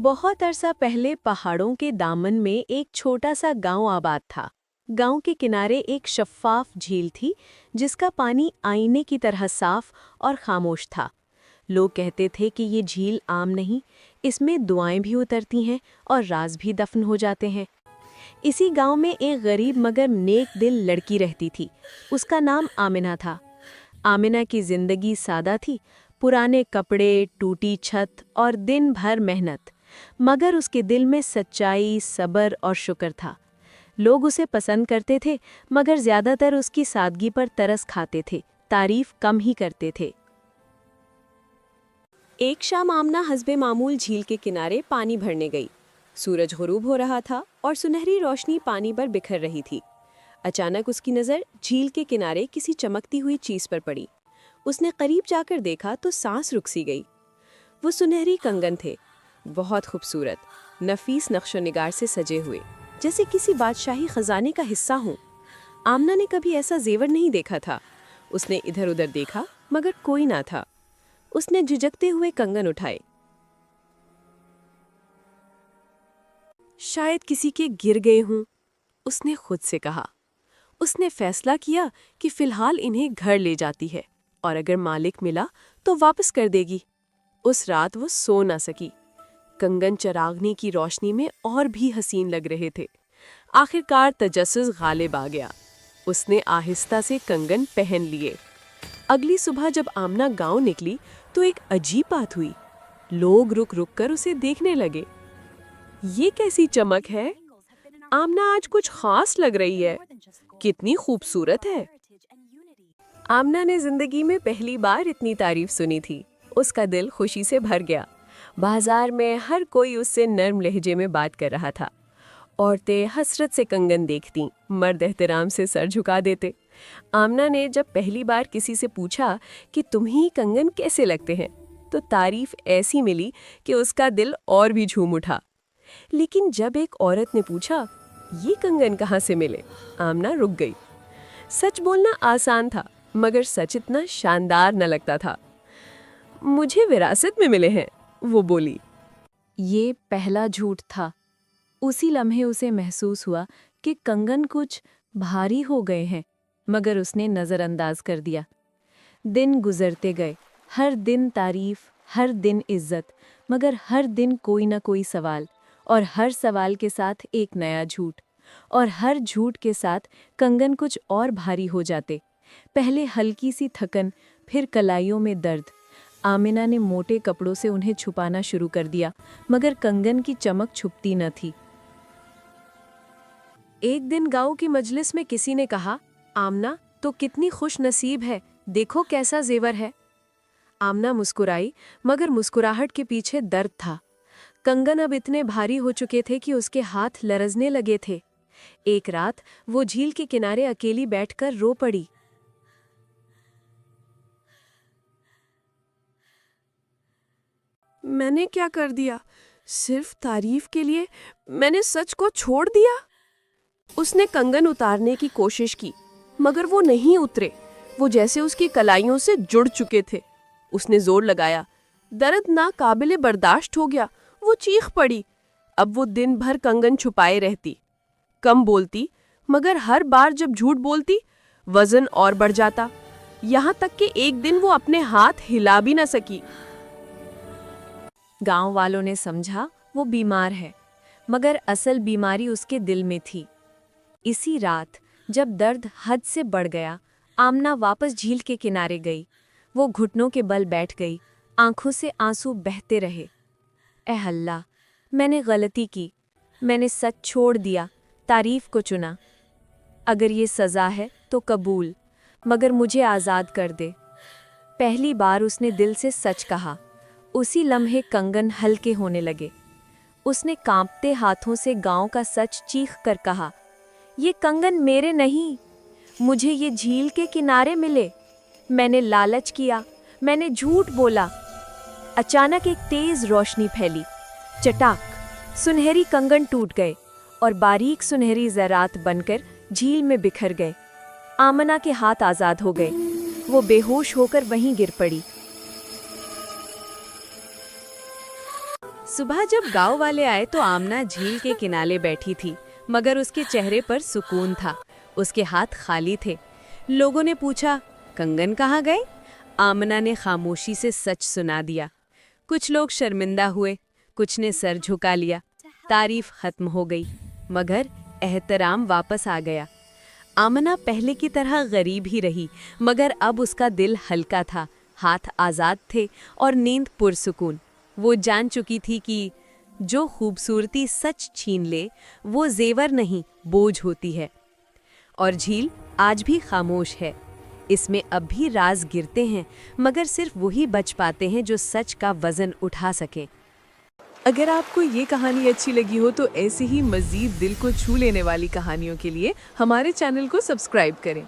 बहुत अरसा पहले पहाड़ों के दामन में एक छोटा सा गांव आबाद था। गांव के किनारे एक शफ़ाफ झील थी जिसका पानी आईने की तरह साफ और खामोश था। लोग कहते थे कि ये झील आम नहीं, इसमें दुआएं भी उतरती हैं और राज भी दफन हो जाते हैं। इसी गांव में एक गरीब मगर नेक दिल लड़की रहती थी। उसका नाम आमिना था। आमिना की जिंदगी सादा थी, पुराने कपड़े, टूटी छत और दिन भर मेहनत, मगर उसके दिल में सच्चाई, सब्र और शुक्र था। लोग उसे पसंद करते थे, मगर ज्यादातर उसकी सादगी पर तरस खाते थे, तारीफ कम ही करते थे। एक शाम आमना हस्बे मामूल झील के किनारे पानी भरने गई। सूरज गुरूब हो रहा था और सुनहरी रोशनी पानी पर बिखर रही थी। अचानक उसकी नज़र झील के किनारे किसी चमकती हुई चीज पर पड़ी। उसने करीब जाकर देखा तो सांस रुक सी गई। वो सुनहरी कंगन थे, बहुत खूबसूरत, नफीस नक्शो-निगार से सजे हुए, जैसे किसी बादशाही खजाने का हिस्सा हो। आमना ने कभी ऐसा जेवर नहीं देखा था। उसने इधर उधर देखा, मगर कोई ना था। उसने झिझकते हुए कंगन उठाए। शायद किसी के गिर गए हों, उसने खुद से कहा। उसने फैसला किया कि फिलहाल इन्हें घर ले जाती है और अगर मालिक मिला तो वापस कर देगी। उस रात वो सो ना सकी। कंगन चरागनी की रोशनी में और भी हसीन लग रहे थे। आखिरकार तजस्सुस गालिब आ गया। उसने आहिस्ता से कंगन पहन लिए। अगली सुबह जब आमना गांव निकली तो एक अजीब बात हुई। लोग रुक रुक कर उसे देखने लगे। ये कैसी चमक है? आमना आज कुछ खास लग रही है। कितनी खूबसूरत है। आमना ने जिंदगी में पहली बार इतनी तारीफ सुनी थी। उसका दिल खुशी से भर गया। बाजार में हर कोई उससे नर्म लहजे में बात कर रहा था। औरतें हसरत से कंगन देखती, मर्द एहतराम से सर झुका देते। आमना ने जब पहली बार किसी से पूछा कि तुम्हें कंगन कैसे लगते हैं, तो तारीफ ऐसी मिली कि उसका दिल और भी झूम उठा। लेकिन जब एक औरत ने पूछा, ये कंगन कहाँ से मिले, आमना रुक गई। सच बोलना आसान था, मगर सच इतना शानदार न लगता था। मुझे विरासत में मिले हैं, वो बोली। ये पहला झूठ था। उसी लम्हे उसे महसूस हुआ कि कंगन कुछ भारी हो गए हैं, मगर उसने नज़रअंदाज कर दिया। दिन गुजरते गए, हर दिन तारीफ, हर दिन इज्जत, मगर हर दिन कोई ना कोई सवाल, और हर सवाल के साथ एक नया झूठ, और हर झूठ के साथ कंगन कुछ और भारी हो जाते। पहले हल्की सी थकन, फिर कलाइयों में दर्द। आमिना ने मोटे कपड़ों से उन्हें छुपाना शुरू कर दिया, मगर कंगन की चमक छुपती न थी। एक दिन गांव की मजलिस में किसी ने कहा, आमना तो कितनी खुश नसीब है, देखो कैसा जेवर है। आमना मुस्कुराई, मगर मुस्कुराहट के पीछे दर्द था। कंगन अब इतने भारी हो चुके थे कि उसके हाथ लरजने लगे थे। एक रात वो झील के किनारे अकेली बैठकर रो पड़ी। मैंने क्या कर दिया? सिर्फ तारीफ के लिए मैंने सच को छोड़ दिया। उसने कंगन उतारने की कोशिश की, मगर वो नहीं उतरे। वो जैसे उसकी कलाइयों से जुड़ चुके थे। उसने जोर लगाया, दर्द नाकाबिले बर्दाश्त हो गया। वो चीख पड़ी। अब वो दिन भर कंगन छुपाए रहती, कम बोलती, मगर हर बार जब झूठ बोलती, वजन और बढ़ जाता, यहाँ तक कि एक दिन वो अपने हाथ हिला भी न सकी। गांव वालों ने समझा वो बीमार है, मगर असल बीमारी उसके दिल में थी। इसी रात जब दर्द हद से बढ़ गया, आमना वापस झील के किनारे गई। वो घुटनों के बल बैठ गई, आंखों से आंसू बहते रहे। ए अल्लाह, मैंने गलती की, मैंने सच छोड़ दिया, तारीफ को चुना। अगर ये सज़ा है तो कबूल, मगर मुझे आज़ाद कर दे। पहली बार उसने दिल से सच कहा। उसी लम्हे कंगन हल्के होने लगे। उसने कांपते हाथों से गांव का सच चीख कर कहा, ये कंगन मेरे नहीं, मुझे ये झील के किनारे मिले। मैंने लालच किया, मैंने झूठ बोला। अचानक एक तेज रोशनी फैली। चटाक, सुनहरी कंगन टूट गए और बारीक सुनहरी ज़रात बनकर झील में बिखर गए। आमना के हाथ आज़ाद हो गए। वो बेहोश होकर वहीं गिर पड़ी। सुबह जब गांव वाले आए तो आमना झील के किनारे बैठी थी, मगर उसके चेहरे पर सुकून था। उसके हाथ खाली थे। लोगों ने पूछा, कंगन कहाँ गए? आमना ने खामोशी से सच सुना दिया। कुछ लोग शर्मिंदा हुए, कुछ ने सर झुका लिया। तारीफ खत्म हो गई, मगर एहतराम वापस आ गया। आमना पहले की तरह गरीब ही रही, मगर अब उसका दिल हल्का था, हाथ आज़ाद थे और नींद पुरसुकून। वो जान चुकी थी कि जो खूबसूरती सच छीन ले वो जेवर नहीं, बोझ होती है। और झील आज भी खामोश है। इसमें अब भी राज गिरते हैं, मगर सिर्फ वही बच पाते हैं जो सच का वजन उठा सकें। अगर आपको ये कहानी अच्छी लगी हो तो ऐसे ही मज़ीद दिल को छू लेने वाली कहानियों के लिए हमारे चैनल को सब्सक्राइब करें।